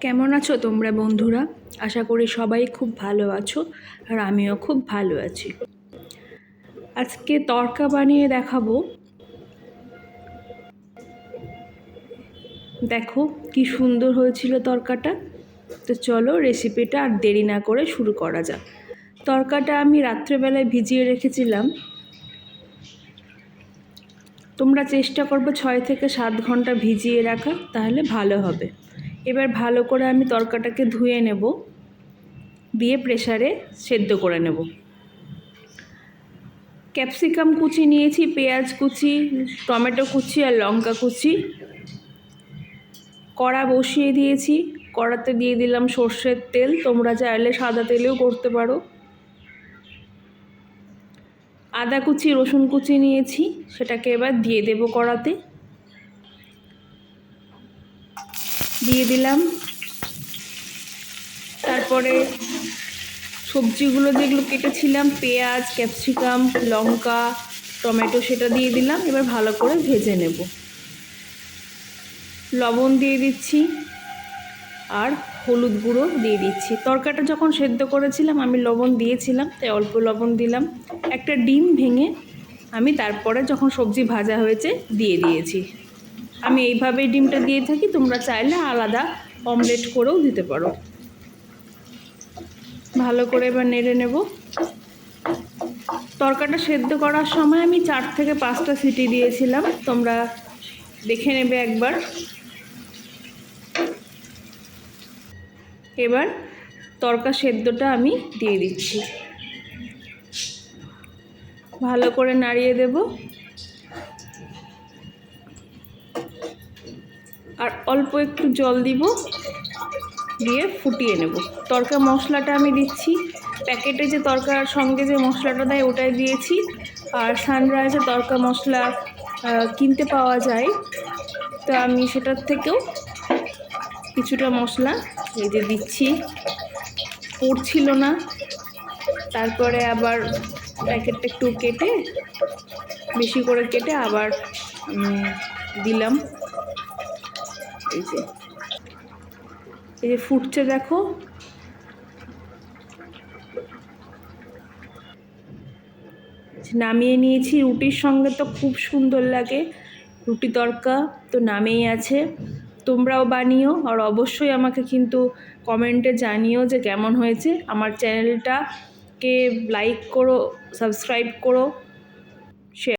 কেমন আছো তোমরা বন্ধুরা? আশা করি সবাই খুব ভালো আছো, আর আমিও খুব ভালো আছি। আজকে তড়কা বানিয়ে দেখাবো। দেখো কি সুন্দর হয়েছিল তড়কাটা। তো চলো রেসিপিটা আর দেরি না করে শুরু করা যাক। তড়কাটা আমি রাত্রেবেলায় ভিজিয়ে রেখেছিলাম। তোমরা চেষ্টা করবে 6 থেকে 7 ঘন্টা ভিজিয়ে রাখা, তাহলে ভালো হবে। এবার ভালো করে আমি তড়কাটাকে ধুয়ে নেব, দিয়ে প্রেসারে সেদ্ধ করে নেব। ক্যাপসিকাম কুচি নিয়েছি, পেঁয়াজ কুচি, টমেটো কুচি আর লঙ্কা কুচি। কড়া বসিয়ে দিয়েছি, কড়াতে দিয়ে দিলাম সর্ষের তেল, তোমরা চাইলে সাদা তেলেও করতে পারো। আদা কুচি, রসুন কুচি নিয়েছি, সেটাকে এবার দিয়ে দেব কড়াতে। দিয়ে দিলাম। তারপরে সবজিগুলো যেগুলো কেটেছিলাম, পেঁয়াজ, ক্যাপসিকাম, লঙ্কা, টমেটো, সেটা দিয়ে দিলাম। এবার ভালো করে ভেজে নেব। লবণ দিয়ে দিচ্ছি আর হলুদ গুঁড়ো দিয়ে দিচ্ছি। তরকাটা যখন সেদ্ধ করেছিলাম আমি লবণ দিয়েছিলাম, তাই অল্প লবণ দিলাম। একটা ডিম ভেঙে আমি তারপরে যখন সবজি ভাজা হয়েছে দিয়ে দিয়েছি। আমি এইভাবেই ডিমটা দিয়ে থাকি, তোমরা চাইলে আলাদা অমলেট করেও দিতে পারো। ভালো করে এবার নেড়ে নেব। তরকাটা সেদ্ধ করার সময় আমি 4 থেকে 5টা সিটি দিয়েছিলাম, তোমরা দেখে নেবে একবার। এবার তরকা সেদ্ধটা আমি দিয়ে দিচ্ছি, ভালো করে নাড়িয়ে দেব। আর অল্প একটু জল দিব, দিয়ে ফুটিয়ে নেব। তরকা মশলাটা আমি দিচ্ছি, প্যাকেটে যে তরকার সঙ্গে যে মশলাটা দেয় ওটাই দিয়েছি। আর সানরাইজে তরকা মশলা কিনতে পাওয়া যায়, তো আমি সেটার থেকেও কিছুটা মশলা এই যে দিচ্ছি। পড়ছিল না, তারপরে আবার প্যাকেটটা একটু কেটে, বেশি করে কেটে আবার দিলাম। এই যে ফুটছে দেখো। নামিয়ে নিয়েছি। রুটির সঙ্গে তো খুব সুন্দর লাগে রুটি তরকা, তো নামেই আছে। তোমরাও বানিও, আর অবশ্যই আমাকে কিন্তু কমেন্টে জানিও যে কেমন হয়েছে। আমার চ্যানেলটাকে লাইক করো, সাবস্ক্রাইব করো।